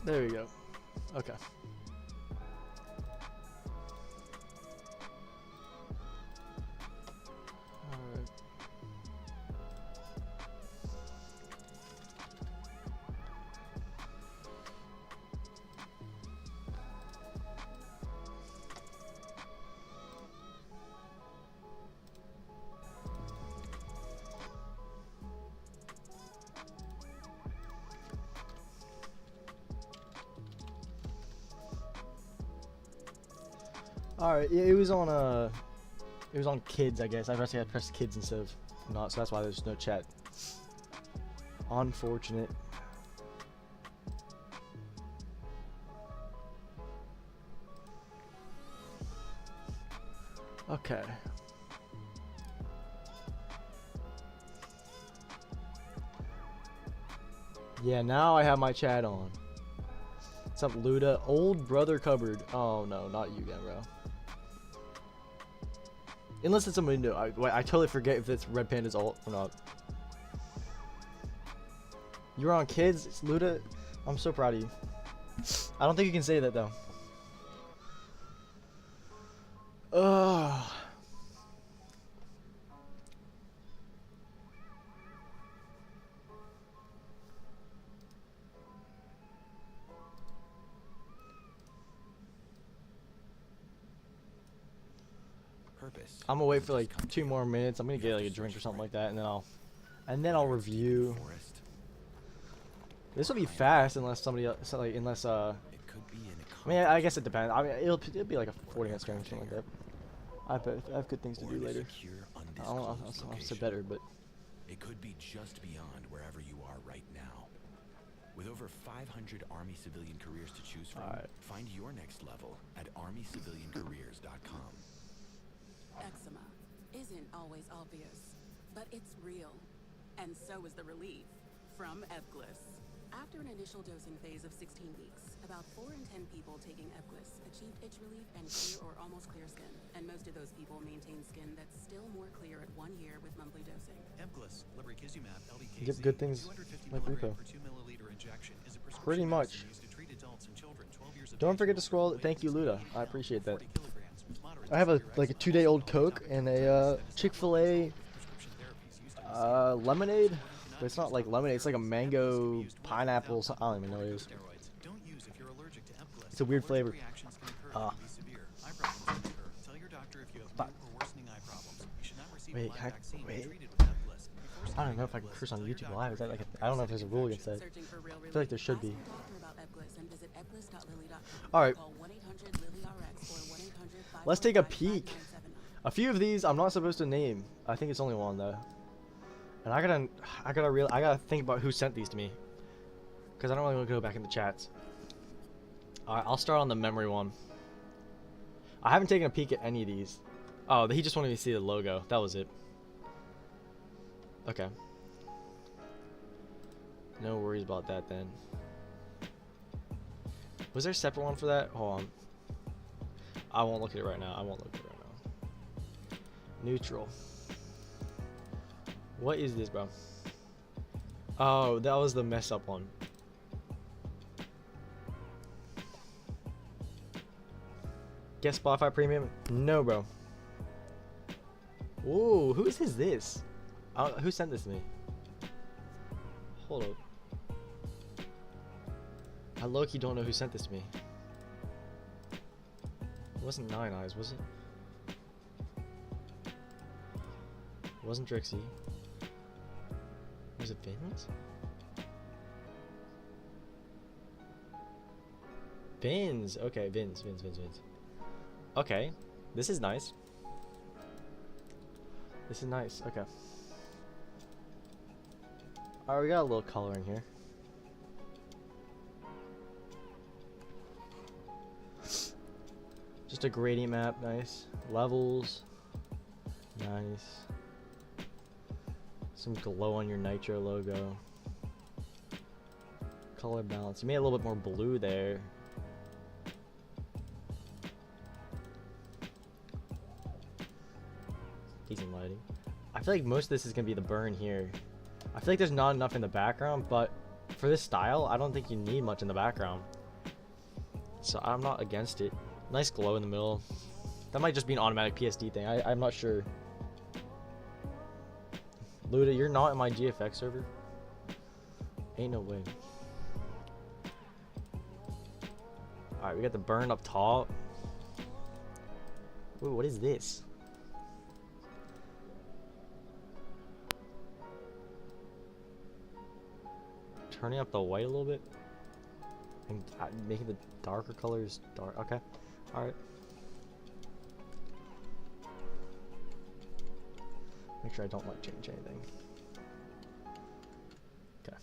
There we go. Okay. Alright. Alright, it was on kids, I guess. I pressed kids instead of not, so that's why there's no chat. Unfortunate. Okay. Yeah, now I have my chat on. What's up, Luda? Old brother cupboard. Oh no, not you again, bro. Unless it's somebody new. I totally forget if it's Red Panda's alt or not. You were on kids, it's Luda. I'm so proud of you. I don't think you can say that though. Ugh. I'm gonna wait for like 2 more minutes. I'm gonna get like a drink or something like that, and then I'll review. This will be fast unless somebody else, like, I mean, I guess it depends. I mean, it'll be like a 40-minute stream or something like that. I have good things to do later. I'll say better, but it could be just beyond wherever you are right now. With over 500 Army civilian careers to choose from, find your next level at armyciviliancareers.com. Eczema isn't always obvious, but it's real. And so is the relief from Ebglyss. After an initial dosing phase of 16 weeks, about 4 in 10 people taking Ebglyss achieved itch relief and clear or almost clear skin. And most of those people maintain skin that's still more clear at 1 year with monthly dosing. Ebglyss, lebrikizumab, LDKC, get good things like Rico. Pretty much. Don't forget to scroll. Thank you, Luda. I appreciate that. I have a 2-day-old Coke and a Chick-fil-A lemonade, but it's not like lemonade. It's like a mango pineapple. I don't even know what it is. It's a weird flavor. Wait, wait. I don't know if I can curse on YouTube live. Is that like I don't know if there's a rule against that. I feel like there should be. Alright. Let's take a peek. A few of these I'm not supposed to name. I think it's only one though. And I gotta think about who sent these to me. Because I don't really want to go back in the chats. Alright, I'll start on the memory one. I haven't taken a peek at any of these. Oh, he just wanted me to see the logo. That was it. Okay. No worries about that then. Was there a separate one for that? Hold on. I won't look at it right now. Neutral. What is this, bro? Oh, that was the mess up one. Get Spotify Premium? No, bro. Ooh, whose is this? Who sent this to me? Hold up. I low-key don't know who sent this to me. It wasn't Nine Eyes, was it? It wasn't Drixie. Was it Vince? Vince. Okay, Vince. Okay, this is nice. This is nice. Okay. Alright, we got a little color in here. Just a gradient map, nice. Levels, nice. Some glow on your Nitro logo. Color balance. You made a little bit more blue there. Decent lighting. I feel like most of this is gonna be the burn here. I feel like there's not enough in the background, but for this style, I don't think you need much in the background. so I'm not against it. Nice glow in the middle. That might just be an automatic PSD thing. I'm not sure. Luda, you're not in my GFX server? Ain't no way. Alright, we got the burn up top. Ooh, what is this? Turning up the white a little bit. And making the darker colors dark. Okay. Alright. Make sure I don't like change anything. Okay.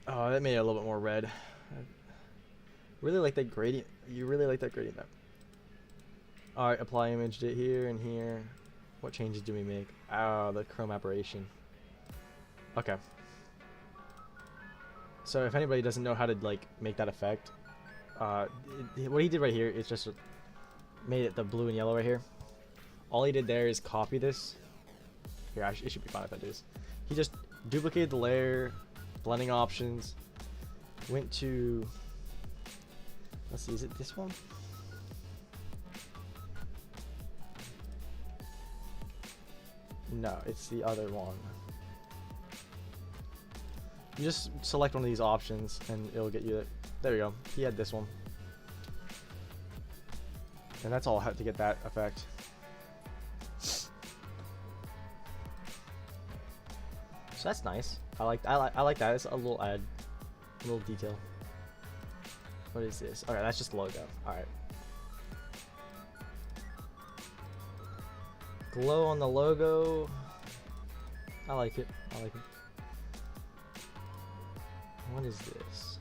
Oh, that made it a little bit more red. I really like that gradient. You really like that gradient map. Alright, apply image it here and here. What changes do we make? Oh, the chrome aberration. Okay. So if anybody doesn't know how to like make that effect, what he did right here is just made it the blue and yellow right here. All he did there is copy this. Here, it should be fine if I do this. He just duplicated the layer, blending options, went to, let's see, is it this one? No, it's the other one. You just select one of these options and it'll get you, there we go. He had this one. And that's all I had to get that effect. So that's nice. I like that. It's a little little detail. What is this? Okay, that's just logo. All right. Glow on the logo. I like it. I like it. What is this?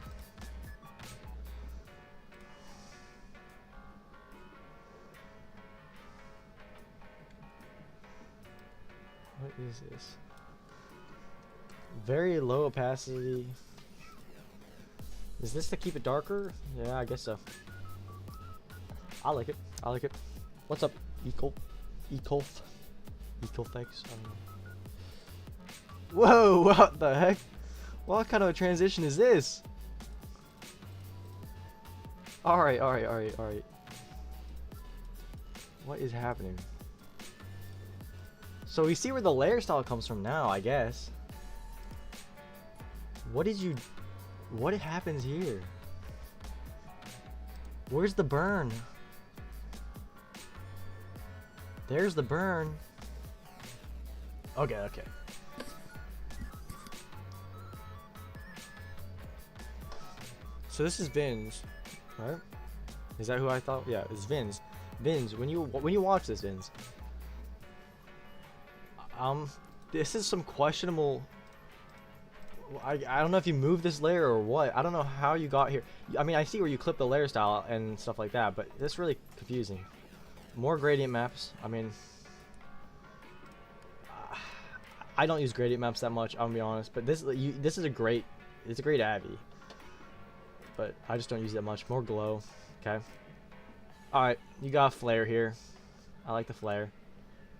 What is this? Very low opacity. Is this to keep it darker? Yeah, I guess so. I like it. I like it. What's up, Ecolf? Ecolf? Ecolfex? Whoa, what the heck? What kind of a transition is this? Alright. What is happening? So we see where the layer style comes from now, I guess. What happens here? Where's the burn? There's the burn. Okay. So this is Vins, right? Is that who I thought? Yeah, it's Vins. Vins, when you watch this, Vins, this is some questionable. I don't know if you moved this layer or what. I don't know how you got here. I mean, I see where you clip the layer style and stuff like that, but it's really confusing. More gradient maps. I mean, I don't use gradient maps that much, I'm gonna be honest, but this is a great Avi. But I just don't use it that much. More glow. Okay. Alright, you got a flare here. I like the flare.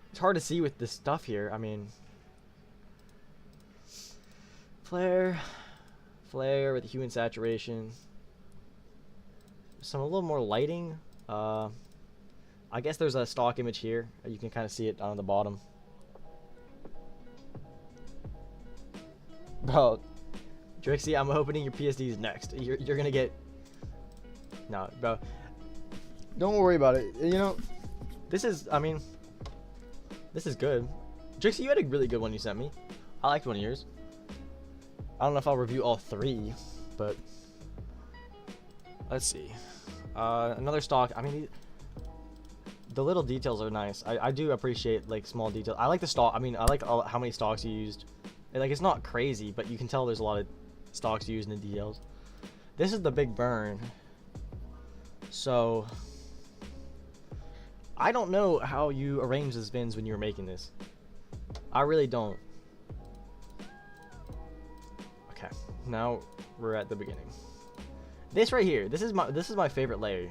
It's hard to see with this stuff here. I mean, flare with hue and saturation. Some a little more lighting. I guess there's a stock image here. You can kind of see it on the bottom. Bro, Drixie, I'm opening your PSDs next. You're gonna get. No, bro. Don't worry about it. You know, this is. I mean, this is good. Drixie, you had a really good one you sent me. I liked one of yours. I don't know if I'll review all three, but let's see. Another stock. I mean, the little details are nice. I do appreciate like small details. I like the stock. I mean, I like how many stocks you used. Like, it's not crazy, but you can tell there's a lot of stocks used in the details. This is the big burn. So I don't know how you arranged this Vins when you were making this. I really don't. Okay, now we're at the beginning. This right here, this is my favorite layer.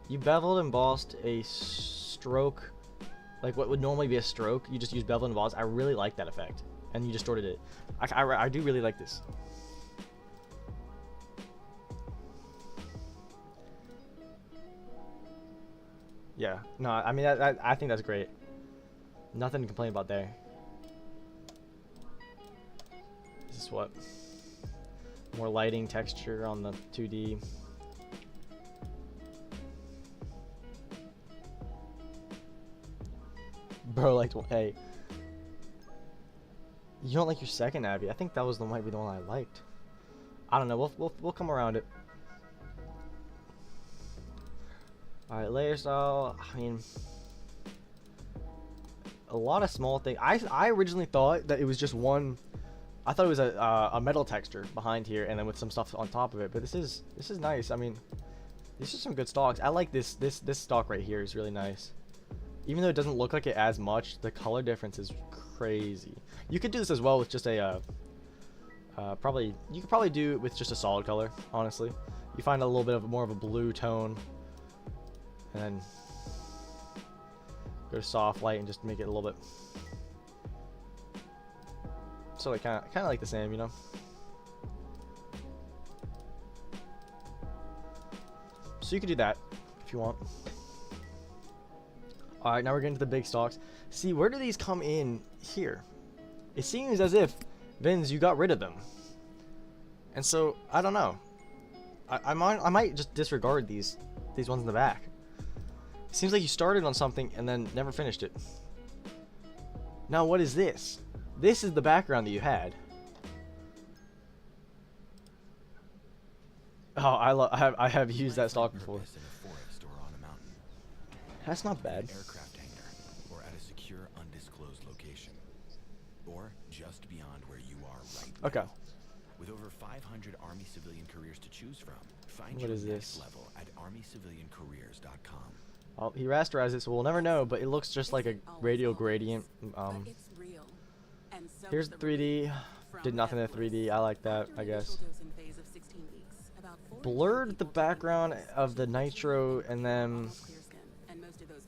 You beveled and embossed a stroke, like what would normally be a stroke. You just use beveled and embossed. I really like that effect, and you distorted it. I do really like this. Yeah. No, I mean, I think that's great. Nothing to complain about there. This is what? More lighting texture on the 2D. Bro, like, hey. You don't like your second Abby? I think that was might be the one I liked. I don't know. We'll come around it. All right, layer style. I mean, a lot of small things. I originally thought that it was just one. I thought it was a metal texture behind here, and then with some stuff on top of it. But this is nice. I mean, these are some good stocks. I like this stock right here is really nice. Even though it doesn't look like it as much, the color difference is crazy. You could do this as well with just a you could probably do it with just a solid color. Honestly, you find a little bit of more of a blue tone, and then go to soft light and just make it a little bit. So like kind of like the same, you know. So you could do that if you want. All right, now we're getting to the big stocks. See, where do these come in here? It seems as if, Vince, you got rid of them. And so I don't know. I might just disregard these ones in the back. It seems like you started on something and then never finished it. Now what is this? This is the background that you had. Oh, I have used that stock before. That's not bad. Aircraft hangar, or at a secure, undisclosed location, or just beyond where you are right now. Okay. With over 500 Army civilian careers to choose from, find What your is next this? level at armyciviliancareers.com. Oh, he rasterized it, so we'll never know. But it looks just like a radial gradient. Here's the 3D. Did nothing to 3D. I like that, I guess. Blurred the background of the nitro, and then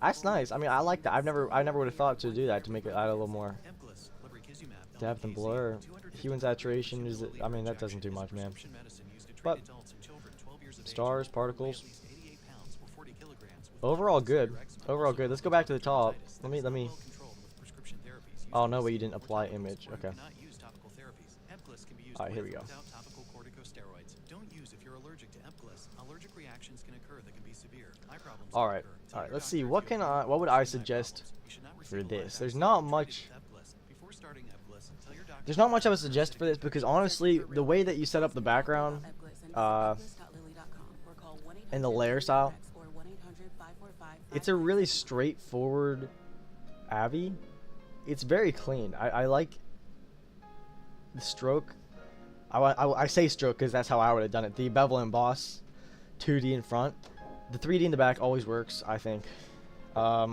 that's nice. I mean, I like that. I never would have thought to do that, to make it add a little more depth and blur. Hue and saturation is. I mean, that doesn't do much, man. But stars, particles. Overall good. Overall good. Let's go back to the top. Let me. Oh no, but you didn't apply image. Okay. All right, here we go. All right. Let's see. What would I suggest for this? There's not much. There's not much I would suggest for this, because honestly, the way that you set up the background, and the layer style, it's a really straightforward Abby. It's very clean. I like the stroke. I say stroke because that's how I would have done it. The bevel and emboss, 2D in front. The 3D in the back always works, I think. I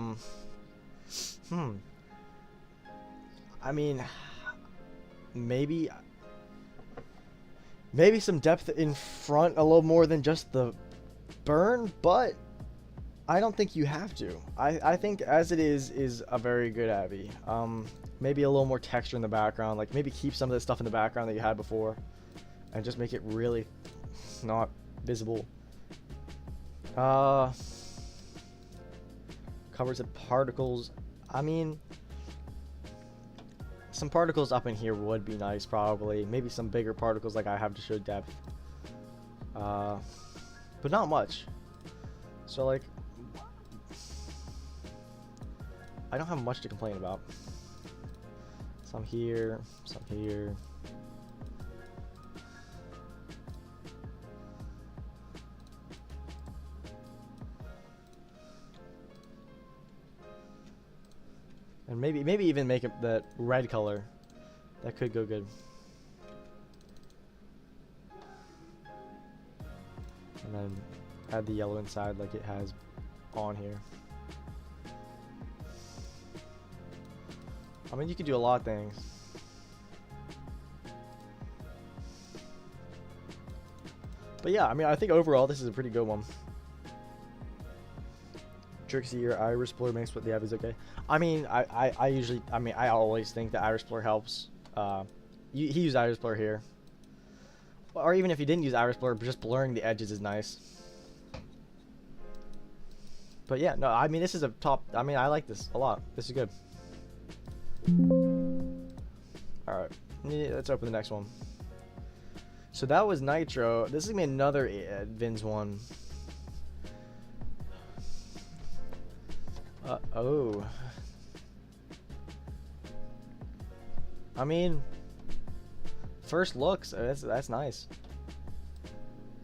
mean, maybe some depth in front, a little more than just the burn, but I don't think you have to. I think as it is a very good Abby. Maybe a little more texture in the background, like maybe keep some of the stuff in the background that you had before, and just make it really not visible. Covers of particles. I mean, some particles up in here would be nice, probably. Maybe some bigger particles like I have to show depth. But not much. So like, I don't have much to complain about. Some here, some here. And maybe even make it that red color. That could go good. And then add the yellow inside like it has on here. I mean, you could do a lot of things. But yeah, I mean, I think overall this is a pretty good one. Trixie or Iris Blur makes what they have is okay. I mean, I always think that Iris Blur helps. He used Iris Blur here. Or even if he didn't use Iris Blur, just blurring the edges is nice. But yeah, no, I mean, this is a top. I mean, I like this a lot. This is good. All right, let's open the next one. So that was Nitro. This is gonna be another Vin's one. Oh. I mean, first looks, that's nice.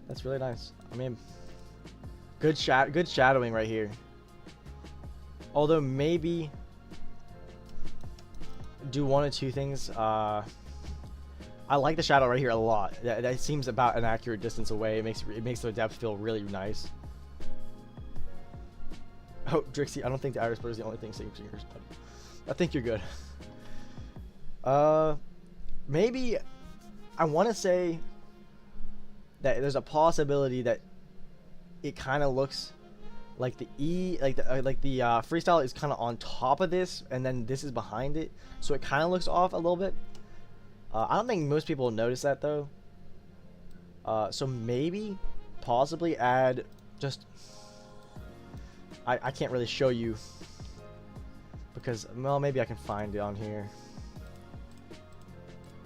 That's really nice. I mean, good shadowing right here. Although maybe do one of two things. I like the shadow right here a lot. That seems about an accurate distance away. It makes the depth feel really nice. Oh, Drixie, I don't think the iris blur is the only thing saving yours, but I think you're good. Maybe I want to say that there's a possibility that it kind of looks like the freestyle is kind of on top of this, and then this is behind it, so it kind of looks off a little bit. I don't think most people notice that though. So maybe, possibly add just. I can't really show you because, well, maybe I can find it on here.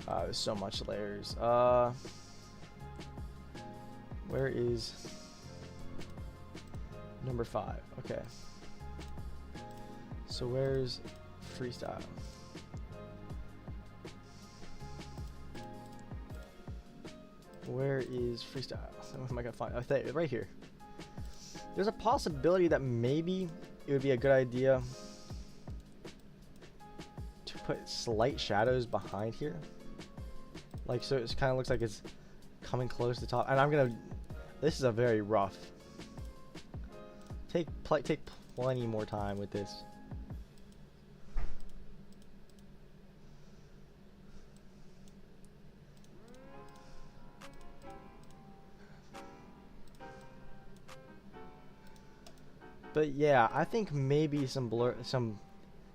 There's so much layers. Where is number 5? Okay. So where's freestyle? Where is freestyle? So am I gonna find? Oh, right here. There's a possibility that maybe it would be a good idea to put slight shadows behind here. Like, so it kind of looks like it's coming close to the top. And I'm gonna, this is a very rough. Take plenty more time with this. But yeah, I think maybe some blur,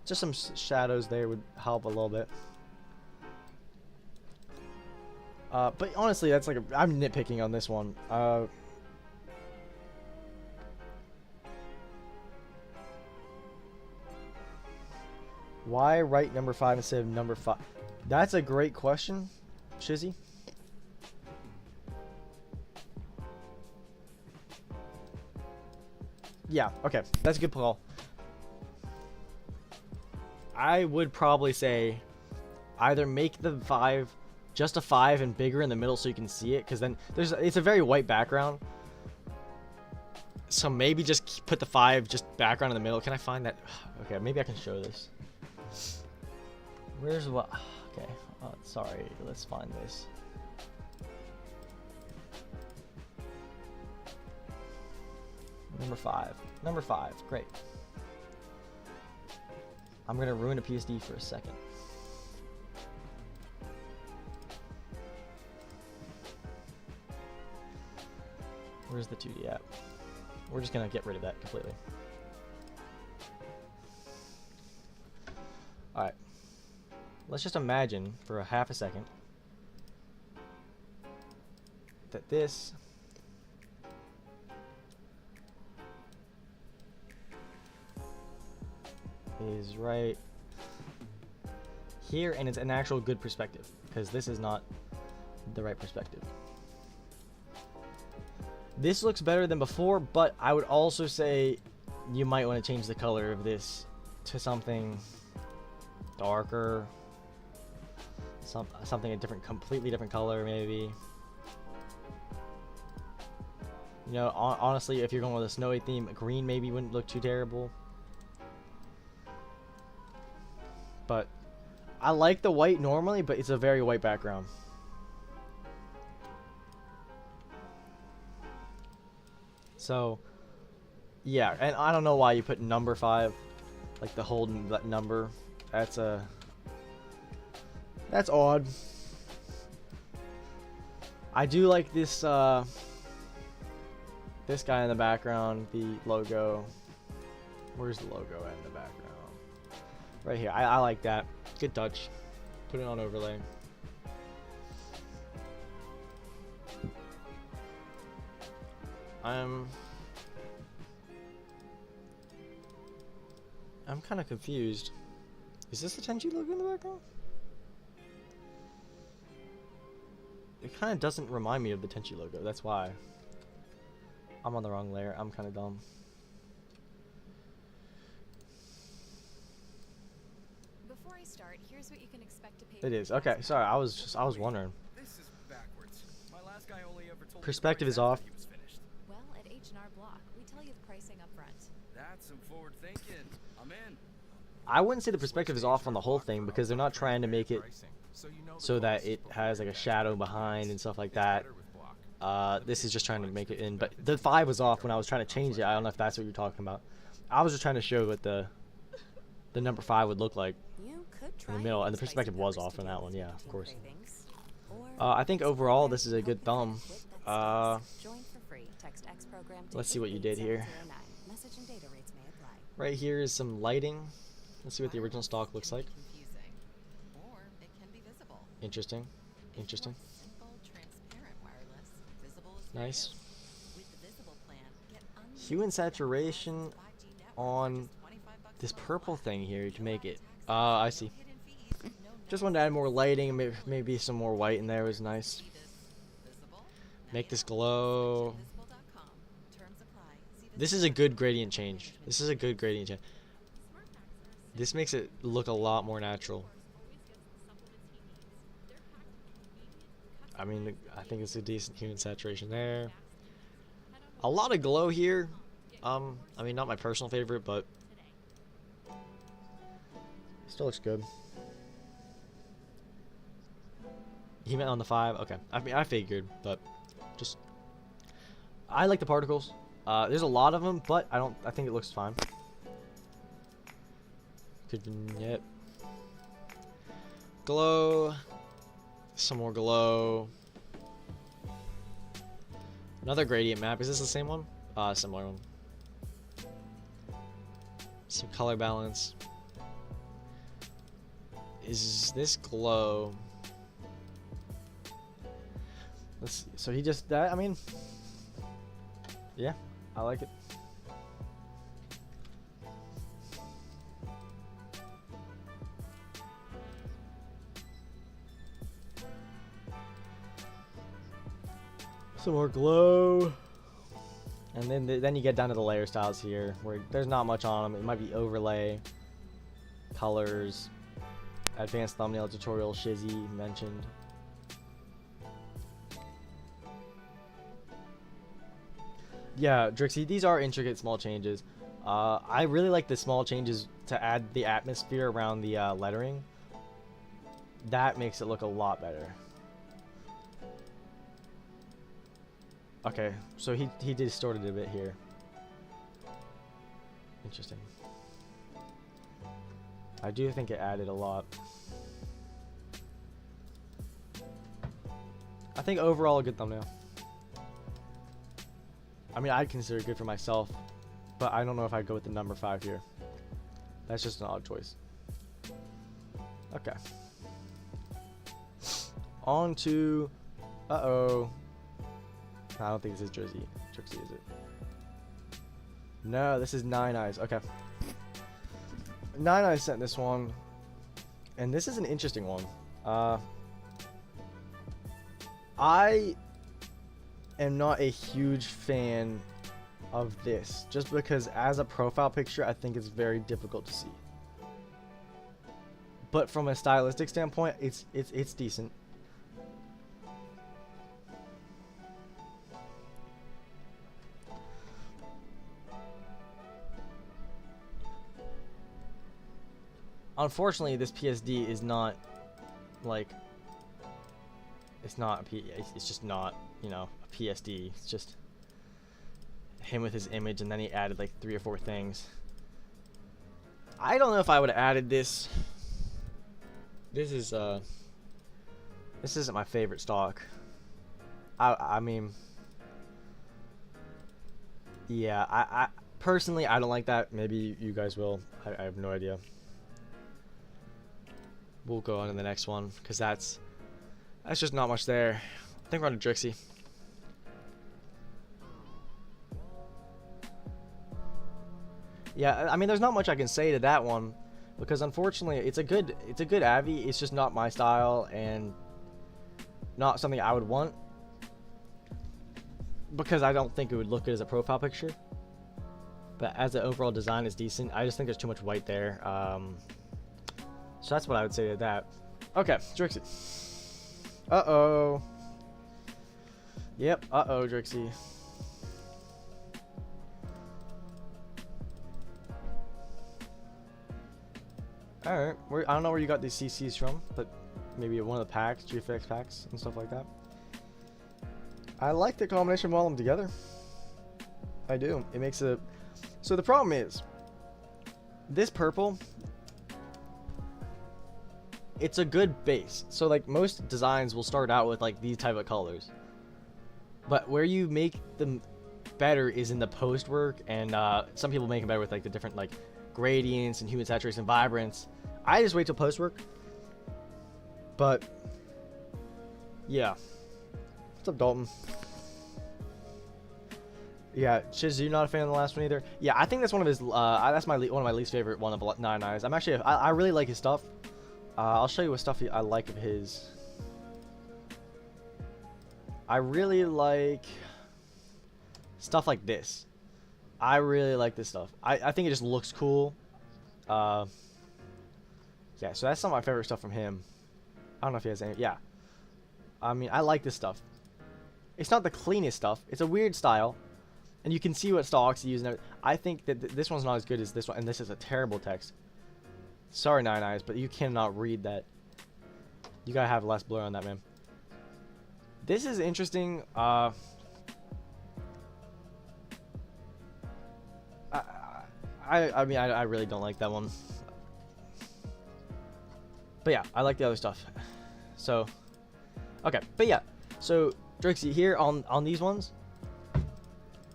just some shadows there would help a little bit. But honestly, that's like I'm nitpicking on this one. Why write number 5 instead of number 5? That's a great question, Shizzy. Yeah, okay, that's a good call. I would probably say either make the 5 just a 5 and bigger in the middle so you can see it, because then it's a very white background. So maybe just put the 5 just background in the middle. Can I find that? Okay, maybe I can show this. Where's what? Okay, sorry, let's find this. Number 5. Number 5. Great. I'm gonna ruin a PSD for a second. Where's the 2D at? We're just gonna get rid of that completely. Alright. Let's just imagine for a half a second that this is right here, and it's an actual good perspective, because this is not the right perspective. This looks better than before, but I would also say you might want to change the color of this to something darker, something a completely different color maybe. You know, honestly, if you're going with a snowy theme, green maybe wouldn't look too terrible. But I like the white normally, but it's a very white background. So, yeah, and I don't know why you put number 5, like the whole number. That's odd. I do like this this guy in the background, the logo. Where's the logo in the background? Right here. I like that. Good touch. Put it on overlay. I'm kind of confused. Is this the Tenchi logo in the background? It kind of doesn't remind me of the Tenchi logo. That's why. I'm on the wrong layer. I'm kind of dumb. Before I start, here's what you can expect to pay. It is. Okay, sorry. I was wondering. This is backwards. My last guy only ever told me Perspective the is price off. after he was finished. Well, at H&R Block, we tell you the pricing up front. That's some forward thinking. I'm in. I wouldn't say the perspective is off on the whole thing because they're not trying to make it so that it has like a shadow behind and stuff like that. This is just trying to make it in, but the 5 was off when I was trying to change it. I don't know if that's what you're talking about. I was just trying to show what the number 5 would look like You could in the try middle, and the using perspective spicy was peppers off to on deal that one. with Yeah, your of course. cravings. Or I think use a overall program this is to a help good you thumb. finish with that spice. Join for free. Text X program to Let's see what you did here. 88709. Message and data rates may apply. Right here is some lighting. Let's see what the original stock looks like. Confusing, or it can be visible. Interesting. If you Interesting. want simple, transparent wireless, visible is Nice. great. With the visible plan, get Hue and saturation 5G network on for just $25 this a month. purple thing here to make it. No I taxes, see. no hidden fees, no Just wanted to add more lighting, maybe some more white in there was nice. See this visible? Now Make you this have glow. visible.com. Terms apply. See This is a good gradient change. This is a good gradient change. This makes it look a lot more natural. I mean, I think it's a decent hue and saturation there. A lot of glow here. I mean, not my personal favorite, but still looks good. He meant on the 5. Okay. I mean, I figured, but just I like the particles. There's a lot of them, but I think it looks fine. Good vignette. Glow. Some more glow. Another gradient map. Is this the same one? Similar one. Some color balance. Is this glow? Let's see. So he just that. I mean, yeah, I like it. Some more glow, and then you get down to the layer styles here, where there's not much on them. It might be overlay, colors, advanced thumbnail tutorial. Shizzy mentioned. Yeah, Drixie, these are intricate small changes. I really like the small changes to add the atmosphere around the lettering. That makes it look a lot better. Okay, so he distorted a bit here. Interesting. I do think it added a lot. I think overall a good thumbnail. I mean, I'd consider it good for myself, but I don't know if I'd go with the number 5 here. That's just an odd choice. Okay. On to... Uh-oh. I don't think this is Trixie, is it? No, this is Nine Eyes. Okay. Nine Eyes sent this one. And this is an interesting one. I am not a huge fan of this, just because as a profile picture I think it's very difficult to see, but from a stylistic standpoint it's decent. Unfortunately this PSD is not like it's just not, you know, a PSD. It's just him with his image, and then he added like 3 or 4 things. I don't know if I would have added this. This isn't my favorite stock. I mean, yeah, I personally I don't like that. Maybe you guys will. I have no idea. We'll go on to the next one because that's just not much there. I think we're on to Drixie. Yeah, I mean, there's not much I can say to that one, because unfortunately, it's a good Avi. It's just not my style and not something I would want, because I don't think it would look good as a profile picture. But as an overall design is decent. I just think there's too much white there. So that's what I would say to that. Okay, Drixie. Uh-oh. Yep, uh-oh, Drixie. Alright, I don't know where you got these CCs from, but maybe one of the packs, GFX packs, and stuff like that. I like the combination of all of them together. I do. It makes a... So the problem is, this purple, it's a good base. So like most designs will start out with like these type of colors. But where you make them better is in the post work, and some people make them better with like the different like gradients and hue and saturation and vibrance. I just wait till post work. But yeah. What's up, Dalton? Yeah, Chiz, you're not a fan of the last one either. Yeah, I think that's one of his. That's one of my least favorite one of Nine Eyes. I'm actually, I really like his stuff. I'll show you what stuff I like of his. I really like stuff like this. I really like this stuff. I think it just looks cool. Yeah, so that's some of my favorite stuff from him. I don't know if he has any. Yeah, I mean, I like this stuff. It's not the cleanest stuff. It's a weird style. And you can see what stocks he used. I think that this one's not as good as this one. And this is a terrible text. Sorry, Nine Eyes, but you cannot read that. You gotta have less blur on that, man. This is interesting. I mean, I really don't like that one. But yeah, I like the other stuff. So, okay. But yeah, so Drixie, here on these ones,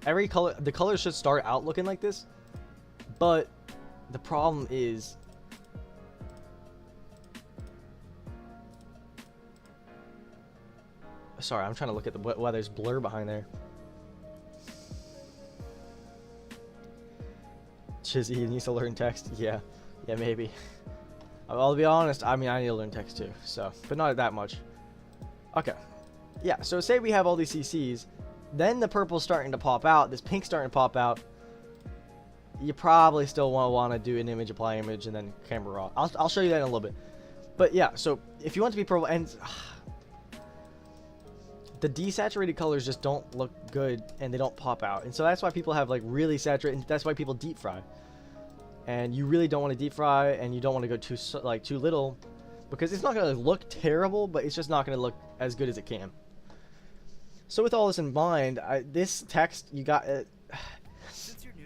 every color, the colors should start out looking like this, but the problem is sorry, I'm trying to look at the why there's blur behind there. Chizzy needs to learn text. Yeah, maybe. I'll be honest, I mean, I need to learn text too, so, but not that much. Okay, yeah, so say we have all these CCs. Then the purple's starting to pop out. This pink's starting to pop out. You probably still want to do an image, apply image, and then camera raw. I'll show you that in a little bit. But yeah, so if you want to be purple, and the desaturated colors just don't look good, and they don't pop out. And so that's why people have like really saturated. And that's why people deep fry. And you really don't want to deep fry, and you don't want to go too little, because it's not going to look terrible, but it's just not going to look as good as it can. So with all this in mind, this text, you got...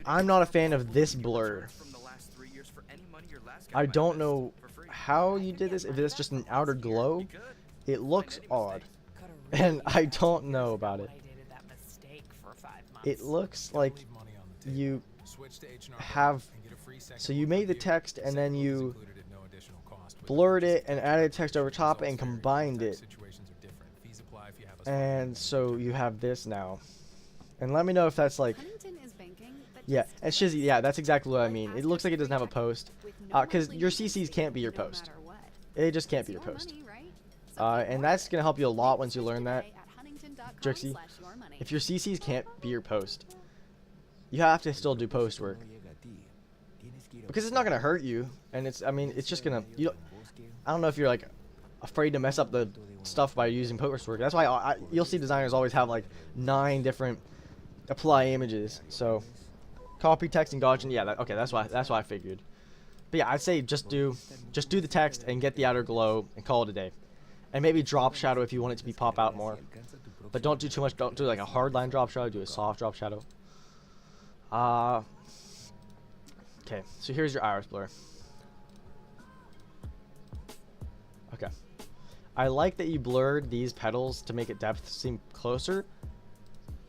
I'm not a fan of this blur. I don't know how you did this. If it's just an outer glow, it looks odd. And I don't know about it. It looks like you have... So you made the text, and then you blurred it and added text over top and combined it. And so you have this now. And let me know if that's like... Yeah, and Shizzy, yeah, that's exactly what I mean. It looks like it doesn't have a post. Because your CCs can't be your post. It just can't be your post. And that's going to help you a lot once you learn that, Drixie. If your CCs can't be your post, you have to still do post work. Because it's not going to hurt you. And it's, I mean, it's just going to... I don't know if you're like afraid to mess up the stuff by using post work. That's why you'll see designers always have like 9 different apply images. So copy text and Gaussian, yeah, okay, that's why I figured. But yeah, I'd say just do the text and get the outer glow and call it a day. And maybe drop shadow if you want it to be pop out more. But don't do too much. Don't do like a hard line drop shadow. Do a soft drop shadow. Okay, so here's your iris blur. Okay. I like that you blurred these petals to make it depth seem closer.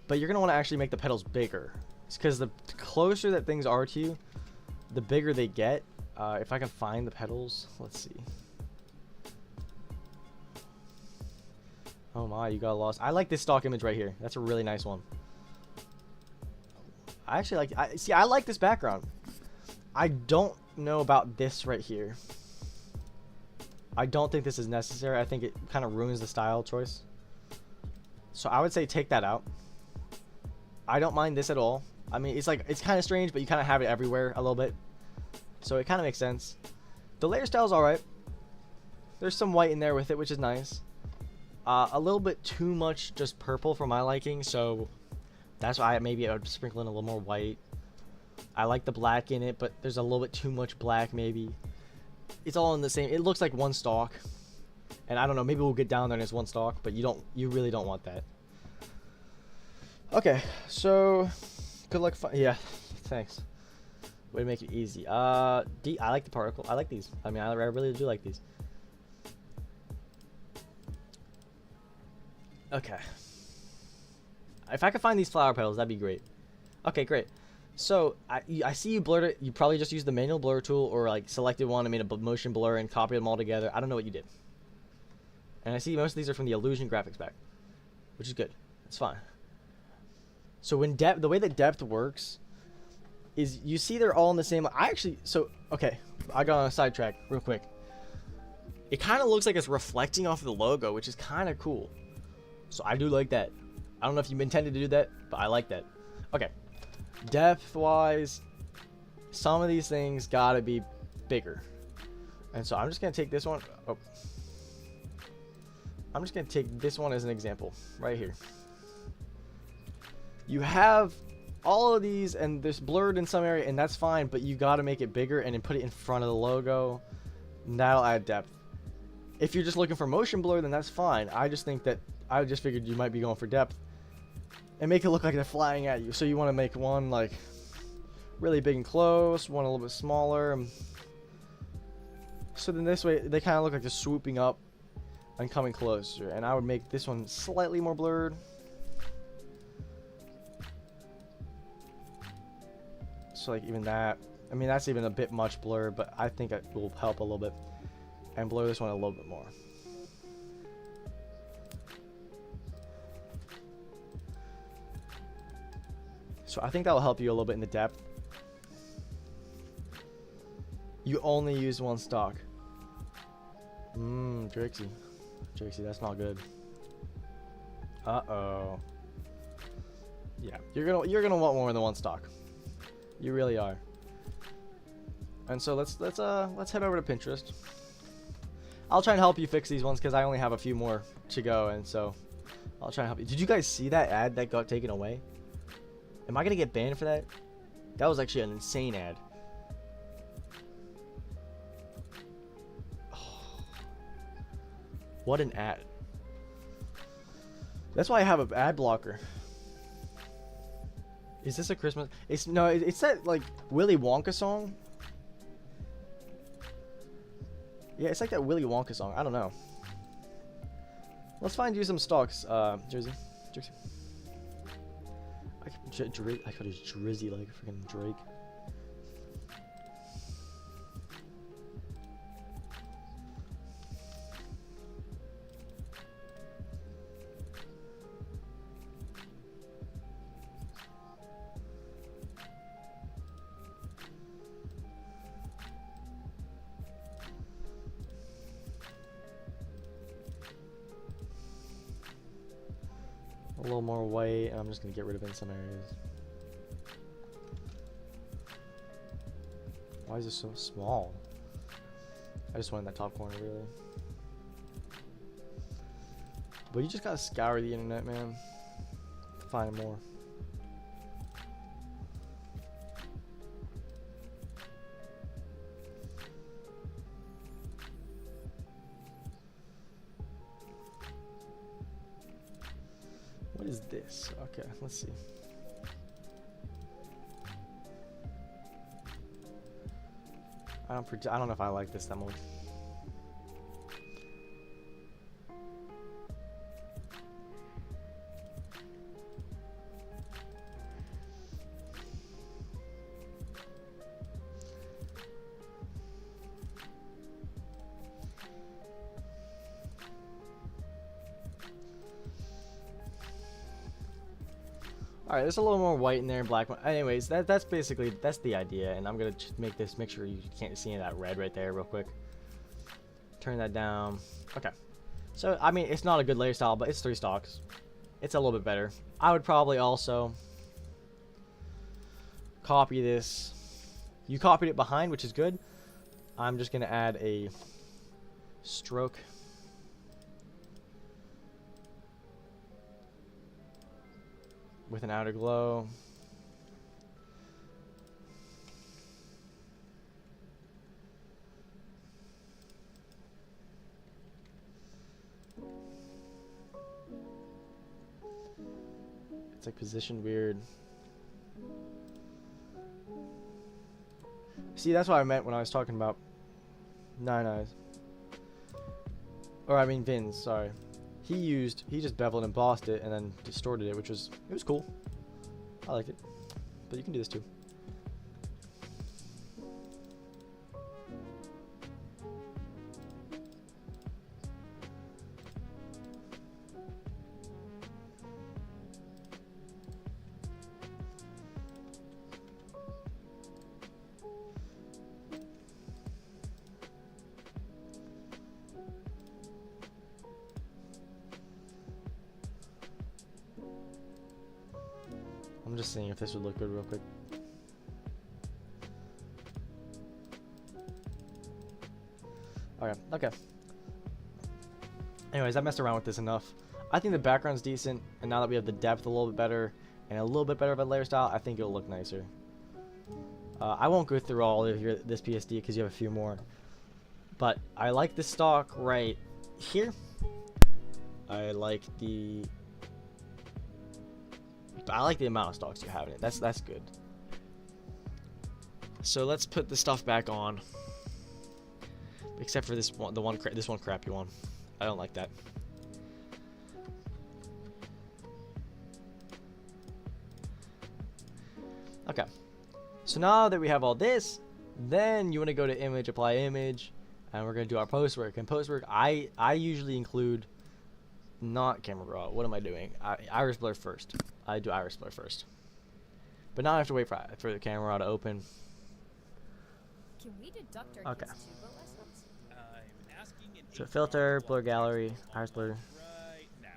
But you're going to want to actually make the petals bigger. It's because the closer that things are to you, the bigger they get. If I can find the petals, let's see. Oh my, you got lost. I like this stock image right here. That's a really nice one. I actually like. I like this background. I don't know about this right here. I don't think this is necessary. I think it kind of ruins the style choice. So I would say take that out. I don't mind this at all. I mean, it's like, it's kind of strange, but you kind of have it everywhere a little bit. So it kind of makes sense. The layer style is alright. There's some white in there with it, which is nice. A little bit too much just purple for my liking, so that's why maybe I would sprinkle in a little more white. I like the black in it, but there's a little bit too much black maybe. It's all in the same, it looks like one stalk. And I don't know, maybe we'll get down there and it's one stalk, but you really don't want that. Okay, so good luck. Yeah, thanks. Way to make it easy. I like the particle. I like these. I mean, I really do like these. Okay. If I could find these flower petals, that'd be great. Okay, great. So I see you blurred it. You probably just used the manual blur tool or like selected one and made a motion blur and copied them all together. I don't know what you did. And I see most of these are from the illusion graphics pack, which is good. It's fine. So when the way that depth works is you see they're all in the same. Okay, I got on a sidetrack real quick. It kind of looks like it's reflecting off of the logo, which is kind of cool. So I do like that. I don't know if you intended to do that, but I like that. Okay. Depth-wise, some of these things gotta be bigger. And so I'm just gonna take this one. Oh. I'm just gonna take this one as an example, right here. You have all of these, and this blurred in some area, and that's fine, but you gotta make it bigger and then put it in front of the logo. And that'll add depth. If you're just looking for motion blur, then that's fine. I just figured you might be going for depth and make it look like they're flying at you. So you want to make one like really big and close, one a little bit smaller. So then this way they kind of look like they're swooping up and coming closer. And I would make this one slightly more blurred. So like even that, I mean that's even a bit much blur, but I think it will help a little bit. And blur this one a little bit more. So I think that will help you a little bit in the depth. You only use one stock. Drixie. Drixie, that's not good. Uh-oh. Yeah, you're gonna want more than one stock. You really are. And so let's head over to Pinterest. I'll try and help you fix these ones because I only have a few more to go, and so I'll try and help you. Did you guys see that ad that got taken away? Am I gonna get banned for that? That was actually an insane ad. Oh, what an ad. That's why I have an ad blocker. Is this a Christmas? It's that like Willy Wonka song. Yeah, it's like that Willy Wonka song. I don't know. Let's find you some stocks, Jersey. I could use Drizzy like a freaking Drake. A little more white, and I'm just gonna get rid of it in some areas. Why is it so small? I just went in that top corner, really. But you just gotta scour the internet, man, to find more. What is this? Okay, let's see. I don't know if I like this that much. Alright, there's a little more white in there and black. Anyways, that's basically, that's the idea. And I'm going to make sure you can't see any of that red right there real quick. Turn that down. Okay. So, I mean, it's not a good layer style, but it's 3 stocks. It's a little bit better. I would probably also copy this. You copied it behind, which is good. I'm just going to add a stroke. With an outer glow. It's like positioned weird. See, that's what I meant when I was talking about Nine Eyes. Or I mean Vin's, sorry. He just beveled and embossed it and then distorted it, it was cool. I liked it. But you can do this too. I'm just seeing if this would look good real quick. Okay. Anyways, I messed around with this enough. I think the background's decent, and now that we have the depth a little bit better, and a little bit better of a layer style, I think it'll look nicer. I won't go through all of this PSD because you have a few more. But I like the stock right here. I like the amount of stocks you have in it. That's good. So let's put the stuff back on. Except for this one crappy one. I don't like that. Okay. So now that we have all this, then you want to go to image, apply image, and we're going to do our post work. And post work, I usually include not camera raw. What am I doing? Iris blur first. I do iris blur first. But now I have to wait for the camera raw to open. Can we deduct our Okay. tuba lessons? I'm asking an So 8 filter, hours blur long gallery, lecture iris blur. right now.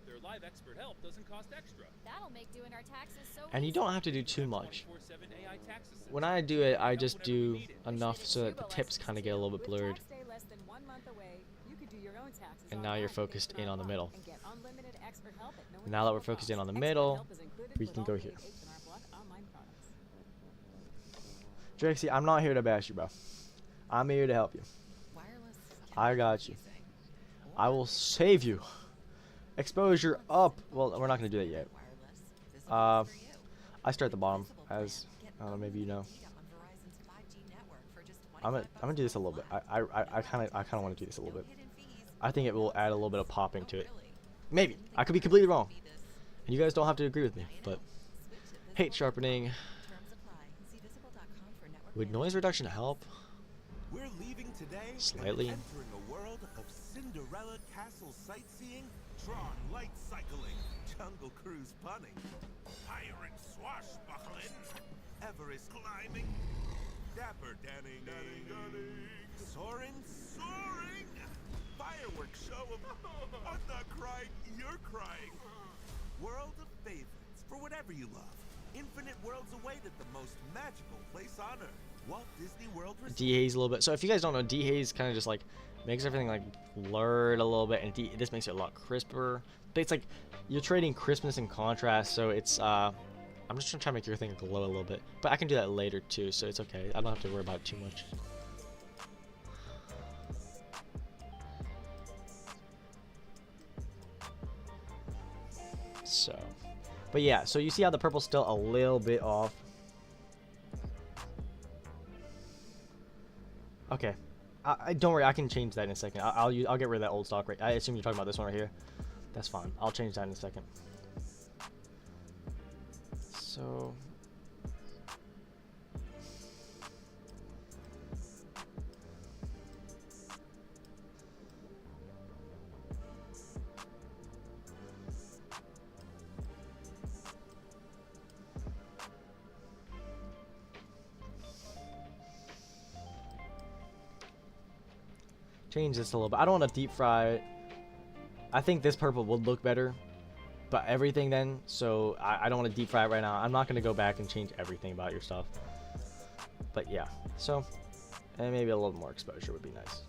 Their live expert help doesn't cost extra. That'll make doing our taxes so And you easy. don't have to do too much. 24/7 AI tax assist. When I do it, I just Whenever you do need it. enough so that the tips kind of get a little bit blurred. Tax day less than 1 month away, you could do your own taxes And now you're online focused based in on the our middle. blog and get unlimited expert help at no And now that we're additional focused in cost. on the Expert middle, help is included we with can all go paid here. H&R Block online products. Drexy, I'm not here to bash you, bro. I'm here to help you. Wireless I got you. I will save you. Exposure up. Well, we're not going to do that yet. wireless. Visible Uh, for you. I start at the bottom, Visible as plan. Get I don't know, maybe you know. data on Verizon's 5G network for just I'm gonna do this a little bit. I kind of want to do this a little bit. I think it will add a little bit of popping to it. Maybe. I could be completely wrong. And you guys don't have to agree with me, but hate sharpening. Would noise reduction help? We're leaving today Slightly. and entering a world of Cinderella castle sightseeing, Tron light cycling, jungle cruise punning, pirate swashbuckling, Everest climbing, dapper danning, soaring, fireworks show of I'm not crying, you're crying. World of favorites for whatever you love. Infinite worlds await at the most magical place on earth. Walt Disney World Resort. Dehaze a little bit. So if you guys don't know, dehaze kind of just like makes everything like blurred a little bit, and this makes it a lot crisper. But it's like you're trading crispness and contrast, so it's I'm just trying to make your thing glow a little bit. But I can do that later too, so it's okay. I don't have to worry about it too much. So, but yeah, so you see how the purple's still a little bit off. Okay, don't worry, I can change that in a second. I'll get rid of that old stock. Right, I assume you're talking about this one right here. That's fine. I'll change that in a second. So. change this a little bit. I don't want to deep fry it. I think this purple would look better, but everything then, so I don't want to deep fry it right now. I'm not going to go back and change everything about your stuff. But yeah, so, and maybe a little more exposure would be nice.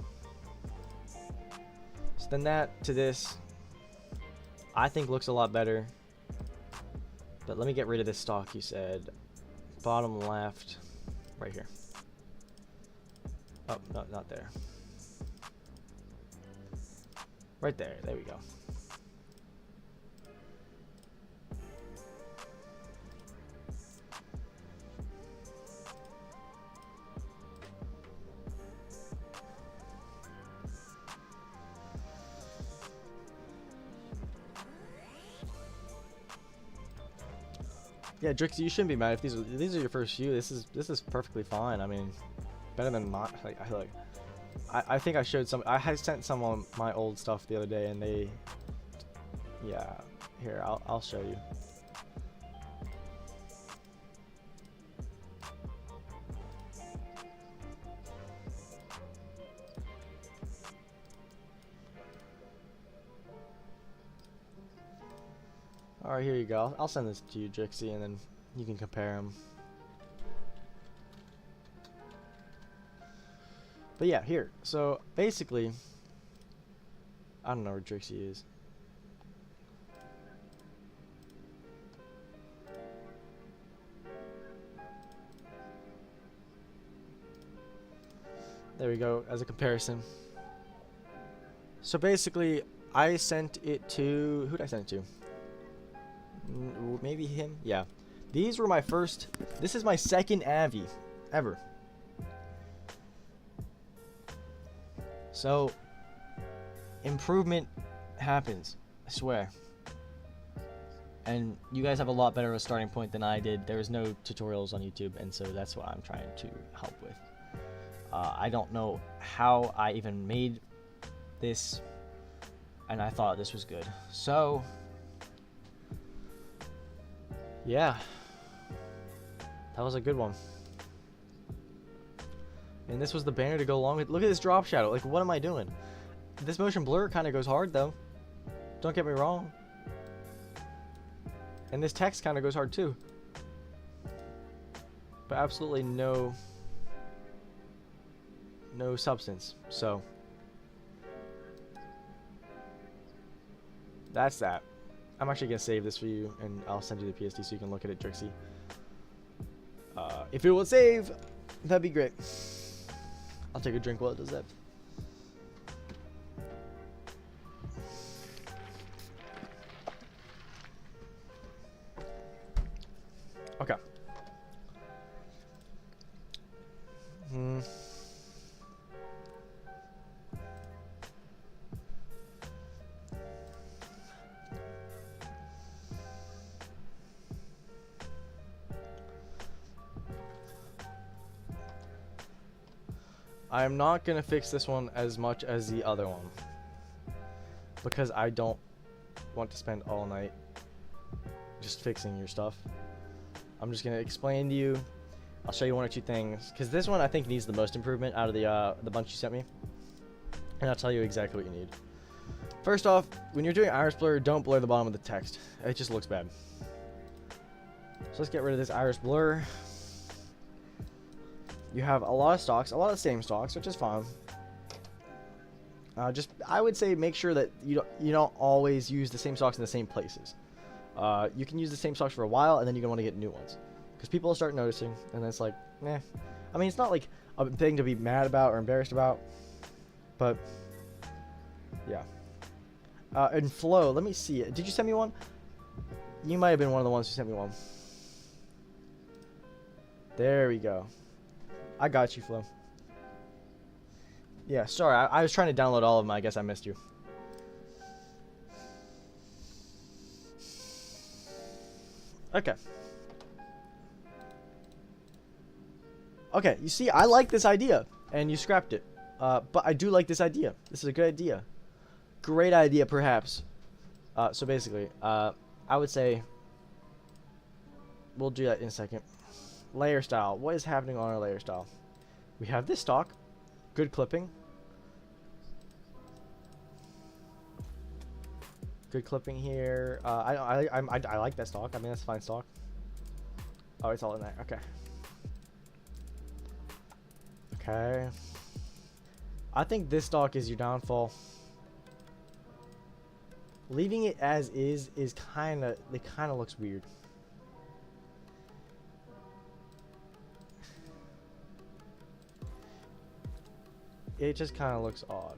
So then that to this, I think looks a lot better. But let me get rid of this stock you said. Bottom left, right here. Oh, no, not there. Right there, there we go. Yeah, Drixie, you shouldn't be mad if these are your first few. This is perfectly fine. I mean, better than my I think I showed some. I sent someone my old stuff the other day, and they, yeah. Here, I'll show you. Alright, here you go. I'll send this to you, Drixie, and then you can compare them. But yeah, here. So, basically, I don't know where Drixie is. There we go, as a comparison. So basically, I sent it to... Who did I send it to? Maybe him? Yeah. These were my first... This is my second Avi ever. So, improvement happens. I swear. And you guys have a lot better of a starting point than I did. There was no tutorials on YouTube, and so that's what I'm trying to help with. I don't know how I even made this, and I thought this was good. So... yeah, that was a good one. And this was the banner to go along with. Look at this drop shadow. Like, what am I doing? This motion blur kind of goes hard, though. Don't get me wrong. And this text kind of goes hard, too. But absolutely no substance. So, that's that. I'm actually going to save this for you, and I'll send you the PSD so you can look at it, Drixie. If it will save, that'd be great. I'll take a drink while it does that. Okay. I'm not going to fix this one as much as the other one, because I don't want to spend all night just fixing your stuff. I'm just going to explain to you. I'll show you one or two things, because this one I think needs the most improvement out of the bunch you sent me, and I'll tell you exactly what you need. First off, when you're doing iris blur, don't blur the bottom of the text. It just looks bad. So let's get rid of this iris blur. You have a lot of stocks, a lot of the same stocks, which is fine. I would say make sure that you don't always use the same stocks in the same places. You can use the same stocks for a while, and then you're gonna want to get new ones, because people will start noticing, and then it's like, eh. I mean, it's not like a thing to be mad about or embarrassed about, but yeah. And flow, let me see it. Did you send me one? You might have been one of the ones who sent me one. There we go. I got you, Flo. Yeah, sorry, I was trying to download all of them. I guess I missed you. Okay. Okay, you see, I like this idea, and you scrapped it. But I do like this idea. This is a good idea. Great idea, perhaps. So basically, I would say... we'll do that in a second. Layer style. What is happening on our layer style? We have this stock. Good clipping. Good clipping here. I like that stock. I mean, that's fine stock. Oh, it's all in there. Okay. Okay. I think this stock is your downfall. Leaving it as is kind of, it kind of looks weird. It just kind of looks odd.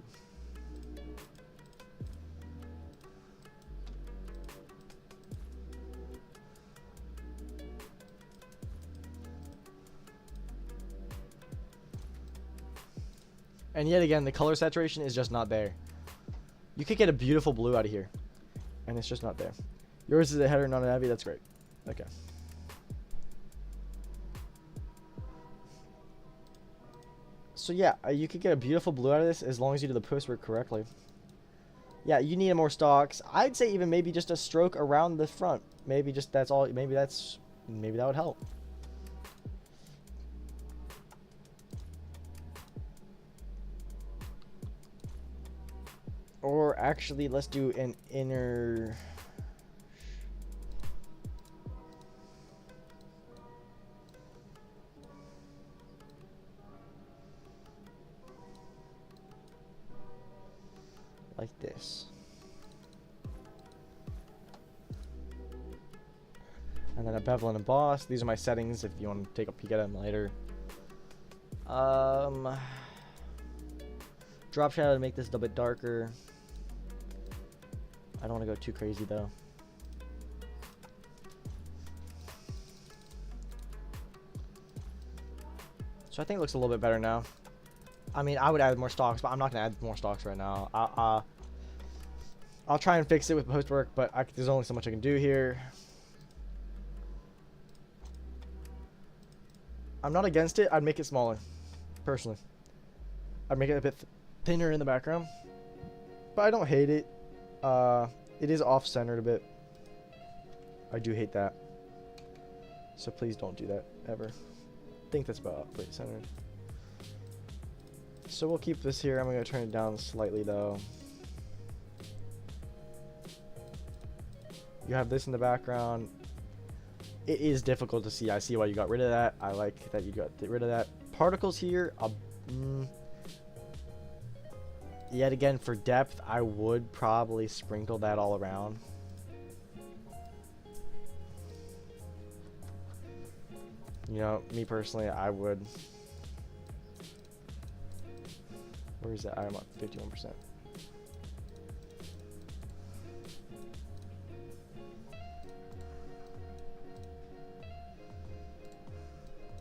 And yet again, the color saturation is just not there. You could get a beautiful blue out of here, and it's just not there. Yours is a header, not a heavy. That's great. Okay. So yeah, you could get a beautiful blue out of this as long as you do the post work correctly. Yeah, you need more stocks. I'd say even maybe just a stroke around the front. Maybe just that's all. Maybe that would help. Or actually, let's do an inner. Like this. And then a bevel and emboss. These are my settings if you want to take a peek at them later. Drop shadow to make this a little bit darker. I don't want to go too crazy though. So I think it looks a little bit better now. I mean, I would add more stocks, but I'm not going to add more stocks right now. I'll try and fix it with post work, but there's only so much I can do here. I'm not against it. I'd make it smaller, personally. I'd make it a bit thinner in the background, but I don't hate it. It is off-centered a bit. I do hate that. So please don't do that, ever. I think that's about pretty centered. So we'll keep this here. I'm going to turn it down slightly, though. You have this in the background. It is difficult to see. I see why you got rid of that. I like that you got rid of that. Particles here. Yet again, for depth, I would probably sprinkle that all around. You know, me personally, I would. Where is that? I'm at 51%.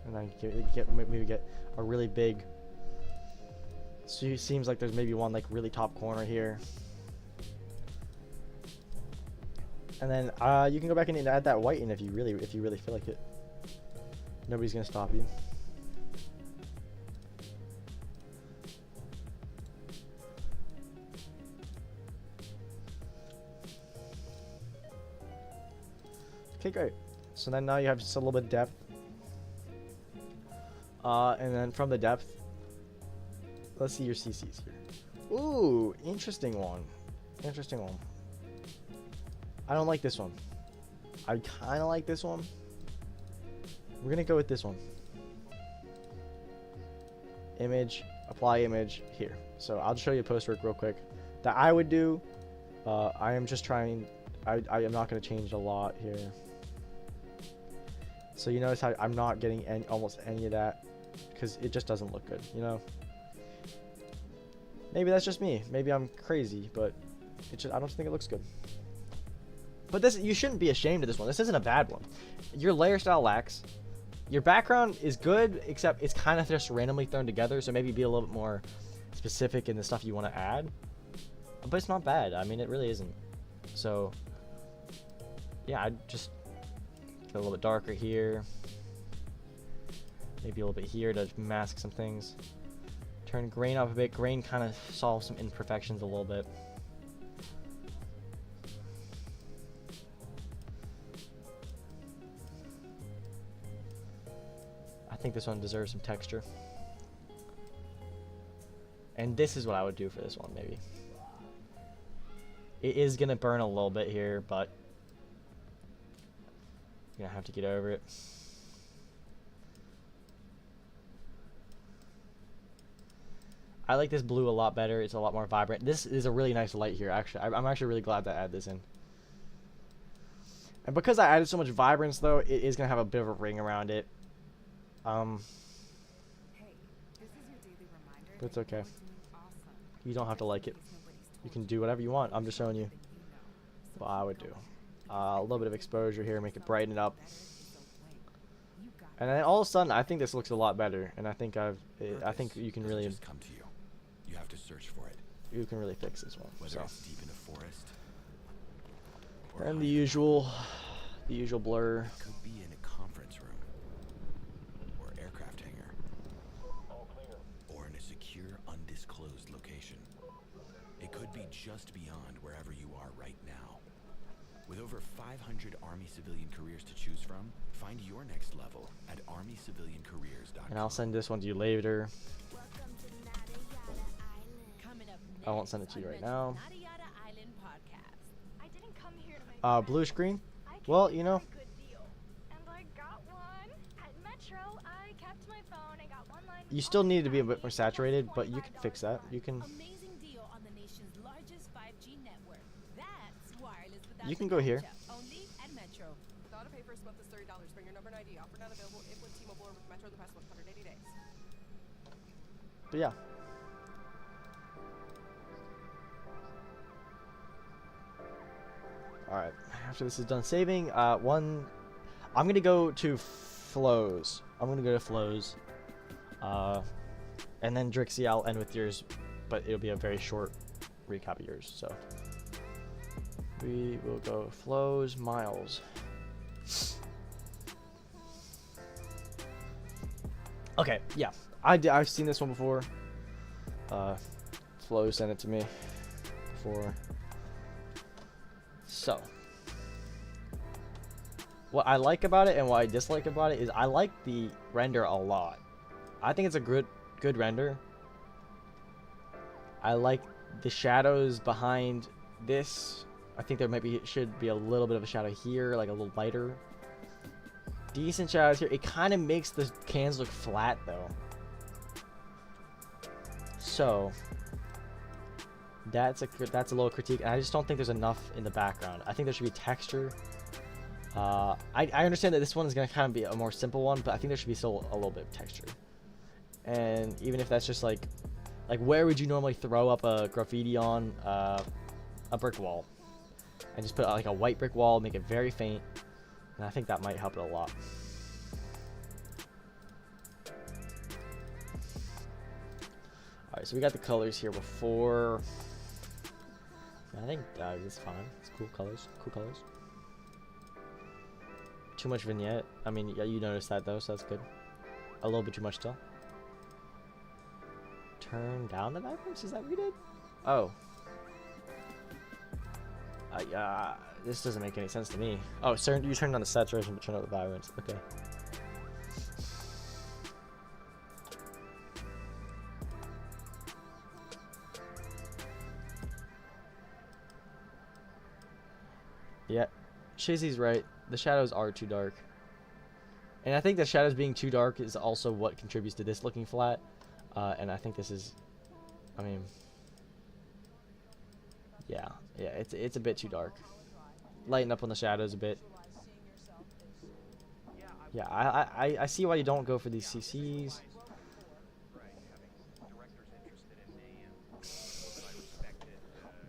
And I maybe get a really big. So it seems like there's maybe one like really top corner here. And then you can go back in and add that white in if you really feel like it. Nobody's gonna stop you. Okay, great. So then now you have just a little bit of depth. And then from the depth, let's see your CCs here. Ooh, interesting one. Interesting one. I don't like this one. I kind of like this one. We're going to go with this one. Image, apply image here. So I'll just show you a post work real quick that I would do. I am just trying. I am not going to change a lot here. So you notice how I'm not getting almost any of that because it just doesn't look good, you know? Maybe that's just me. Maybe I'm crazy, but I don't think it looks good. But this, you shouldn't be ashamed of this one. This isn't a bad one. Your layer style lacks. Your background is good, except it's kind of just randomly thrown together, so maybe be a little bit more specific in the stuff you want to add. But it's not bad. I mean, it really isn't. So, yeah, I'd just get a little bit darker here. Maybe a little bit here to mask some things. Turn grain up a bit. Grain kind of solves some imperfections a little bit. I think this one deserves some texture. And this is what I would do for this one, maybe. It is gonna burn a little bit here, but you're gonna have to get over it. I like this blue a lot better. It's a lot more vibrant. This is a really nice light here, actually. I'm actually really glad to add this in. And because I added so much vibrance, though, it is going to have a bit of a ring around it. Hey, this is your daily reminder But it's that okay. you're doing awesome. You don't have to like it. In case nobody's You told can do whatever you want. I'm just showing you something you know. So what I would keep do. going. A little bit of exposure here, make it brighten it up. Better is a win. You got And then all of a sudden, I think this looks a lot better. And I think I think Purpose you can doesn't really just come to you. You have to search for it. fix this one. Whether So. it's deep in a forest or And high the in a usual blur. It could be in a conference room, or aircraft hangar, or in a secure, undisclosed location. It could be just beyond wherever you are right now. With over 500 Army civilian careers to choose from, find your next level at armyciviliancareers.com. And I'll send this one to you later. I won't send it to you right now. I didn't come here to make Blue screen? I came Well, here you for know. a good deal. And I got one. At Metro, I kept my phone and got one line. You still need to be a bit more saturated, but you can fix that. You can Amazing deal on the nation's largest 5G network. That's wireless without You can the go here. catch-up. Only at Metro. Thought to pay first month is $30. Bring your number and ID. Offer not available if with T-Mobile or with Metro the past 180 days. But yeah. Alright, after this is done saving, I'm gonna go to flows. And then Drixie, I'll end with yours, but it'll be a very short recap of yours, so. We will go flows, miles. Okay, yeah, I've seen this one before. Flo sent it to me before. So, what I like about it and what I dislike about it is I like the render a lot. I think it's a good render. I like the shadows behind this. I think there should be a little bit of a shadow here, like a little lighter. Decent shadows here. It kind of makes the cans look flat though. So that's a little critique, and I just don't think there's enough in the background. I think there should be texture. I understand that this one is going to kind of be a more simple one, but I think there should be still a little bit of texture. And even if that's just like where would you normally throw up a graffiti on a brick wall? And just put like a white brick wall, make it very faint, and I think that might help it a lot. Alright, so we got the colors here before. I think this is fine. It's cool colors. Too much vignette. I mean, yeah, you noticed that though, so that's good. A little bit too much still. Turn down the vibrance? Is that what we did? Oh. This doesn't make any sense to me. Oh, sir, you turned on the saturation but turned on the vibrance. Okay. Yeah, Shizzy's right. The shadows are too dark. And I think the shadows being too dark is also what contributes to this looking flat. And I think this is, I mean, yeah, it's a bit too dark. Lighten up on the shadows a bit. Yeah, I see why you don't go for these CCs.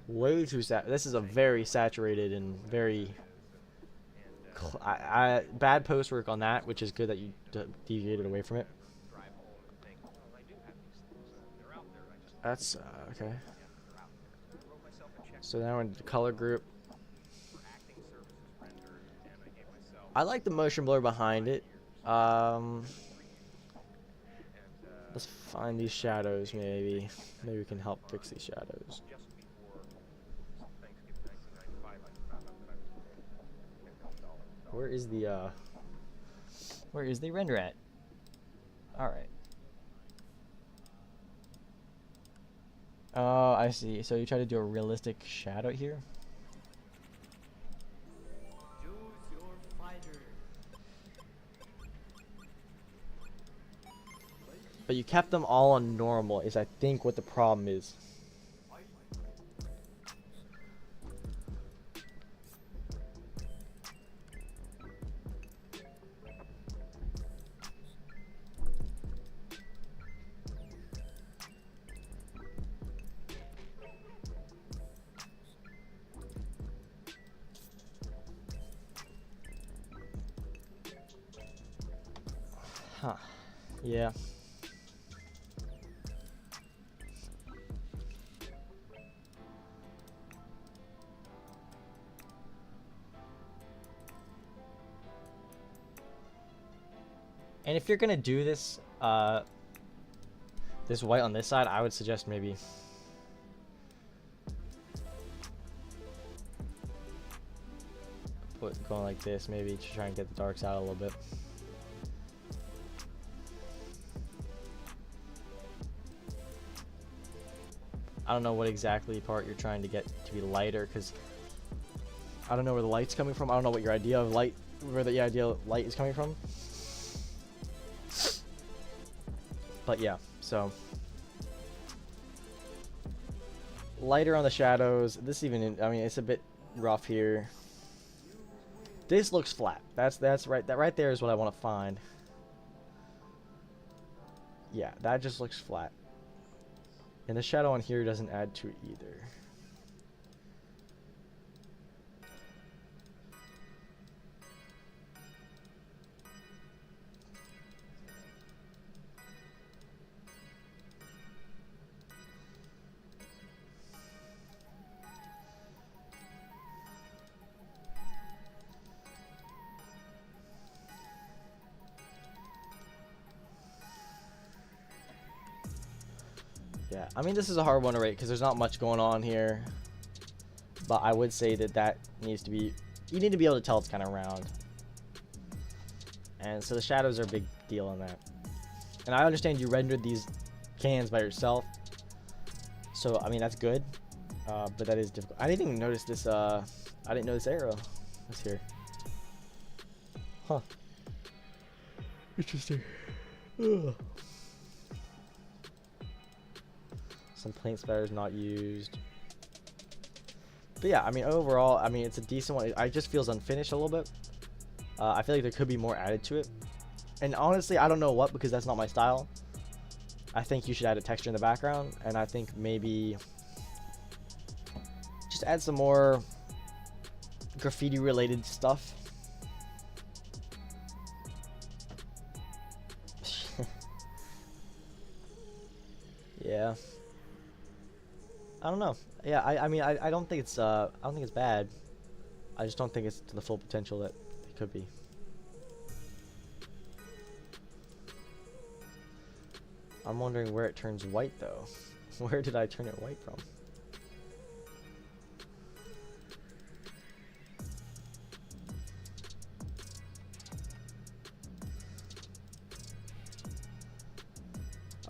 Way too this is a very saturated and very bad post work on that, which is good that you deviated away from it. That's okay. So now we're in the color group. I like the motion blur behind it. Let's find these shadows. Maybe we can help fix these shadows. Where is the render at? All right. Oh, I see. So you try to do a realistic shadow here. But you kept them all on normal is I think what the problem is. Huh. Yeah. And if you're gonna do this, this white on this side, I would suggest maybe going like this, maybe to try and get the darks out a little bit. I don't know what exactly part you're trying to get to be lighter, because I don't know where the light's coming from. I don't know what your idea of light, where the idea of light is coming from. But yeah, so lighter on the shadows. This even, I mean, it's a bit rough here. This looks flat. That's right. That right there is what I want to find. Yeah, that just looks flat. And the shadow on here doesn't add to it either. Yeah, I mean, this is a hard one to rate because there's not much going on here. But I would say that that needs to be... You need to be able to tell it's kind of round. And so the shadows are a big deal on that. And I understand you rendered these cans by yourself. So, I mean, that's good. But that is difficult. I didn't even notice this, I didn't know this arrow was here. Huh. Interesting. Ugh. Some paint spatters not used. But yeah, I mean, overall, I mean, it's a decent one. It just feels unfinished a little bit. I feel like there could be more added to it. And honestly, I don't know what, because that's not my style. I think you should add a texture in the background. And I think maybe just add some more graffiti related stuff. Yeah. I don't know. Yeah, I mean, I don't think it's bad. I just don't think it's to the full potential that it could be. I'm wondering where it turns white though. Where did I turn it white from?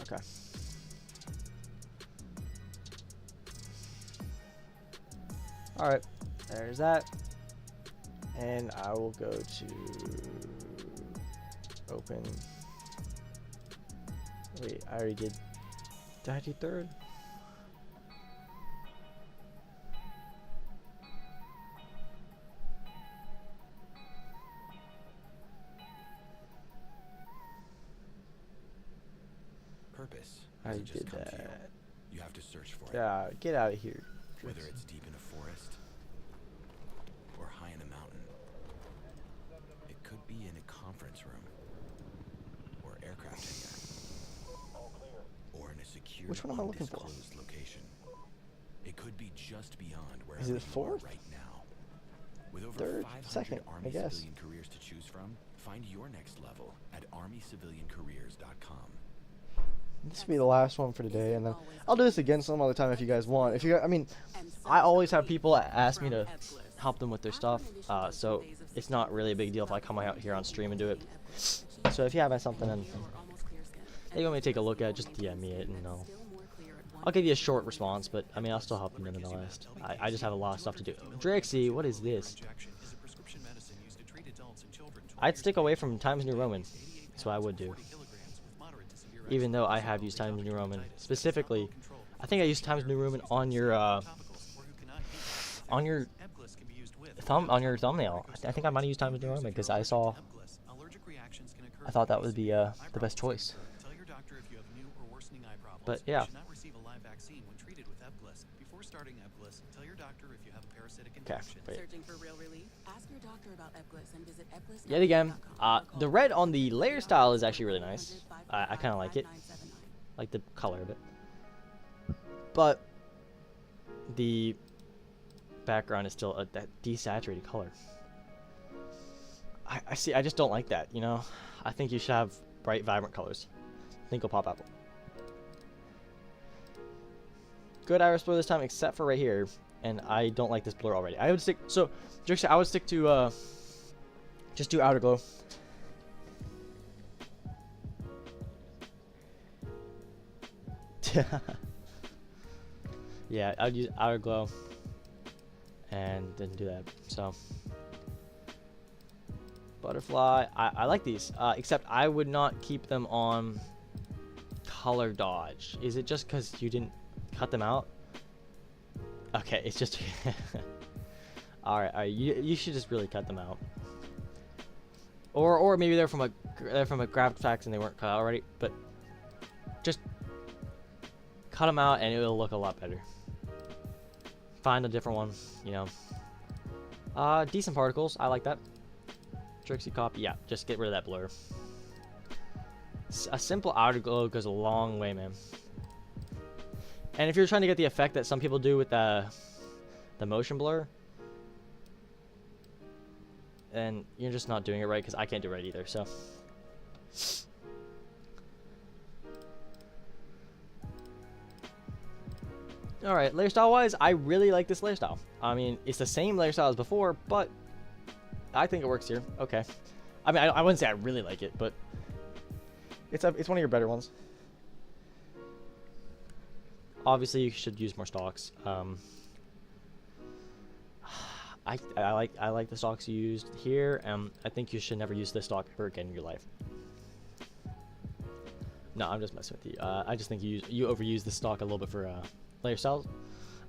Okay. Alright, there's that. And I will go to open. Wait, I already did. Did I do third? Purpose I doesn't just did come to you. that. You have to search for it. Yeah, get out of here. Whether it's deep in a forest or high in a mountain. It could be in a conference room or aircraft hangar. Or in a secure, Which one am I looking for? undisclosed location. It could be just beyond wherever Is it you fourth? are right now. With over Third? 500 Second, I Army guess. civilian careers to choose from, find your next level at armyciviliancareers.com. This will be the last one for today, and then I'll do this again some other time if you guys want. If you, I mean, I always have people ask me to help them with their stuff, so it's not really a big deal if I come out here on stream and do it. So if you have something and you want me to take a look at, just DM me it, and I'll give you a short response. But I mean, I'll still help you nonetheless. I just have a lot of stuff to do. Drixie, what is this? I'd stick away from Times New Roman, so I would do. even though I have used Times New Roman. Specifically, I think I used Times New Roman on your thumb, on your thumbnail. I think I might have used Times New Roman because I thought that would be the best choice. But yeah. Okay, wait. Searching for real relief? Ask your doctor about Epglis and visit Epglis. Yet again, the red on the layer style is actually really nice. I kind of like it. Like the color of it. But the background is still that desaturated color. I see. I just don't like that, you know? I think you should have bright, vibrant colors. I think it'll pop out. Good iris blur this time, except for right here. And I don't like this blur already. I would stick, so, I would stick to, just do outer glow. Yeah, I would use outer glow. And then do that, so. Butterfly, I like these, except I would not keep them on color dodge. Is it just because you didn't cut them out? Okay, it's just alright, you should just really cut them out. Or maybe they're from a graph fax and they weren't cut out already, but just cut them out and it'll look a lot better. Find a different one, you know. Decent particles, I like that. Trixie copy, yeah, just get rid of that blur. A simple outer glow goes a long way, man. And if you're trying to get the effect that some people do with the motion blur, then you're just not doing it right, because I can't do it right either, so. Alright, layer style wise, I really like this layer style. I mean, it's the same layer style as before, but I think it works here. Okay. I mean, I wouldn't say I really like it, but it's one of your better ones. Obviously, you should use more stocks. I like the stocks you used here. I think you should never use this stock ever again in your life. No, I'm just messing with you. I just think you overuse the stock a little bit for layer styles.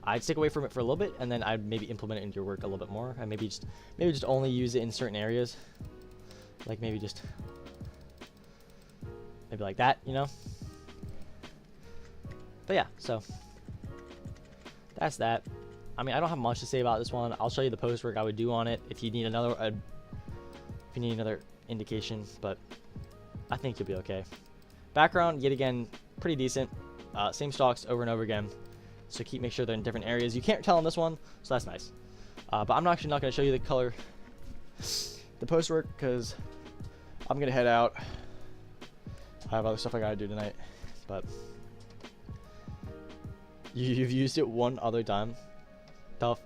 I'd stick away from it for a little bit, and then I'd maybe implement it into your work a little bit more, and maybe just only use it in certain areas, like maybe like that, you know. But yeah, so that's that. I mean, I don't have much to say about this one. I'll show you the post work I would do on it if you need another indication, but I think you'll be okay. Background, yet again, pretty decent. Same stocks over and over again. So make sure they're in different areas. You can't tell on this one, so that's nice. But I'm actually not going to show you the color, the post work, because I'm going to head out. I have other stuff I got to do tonight, but you've used it one other time. Tough.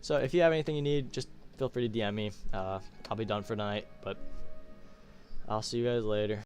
So if you have anything you need, just feel free to DM me. I'll be done for tonight, but I'll see you guys later.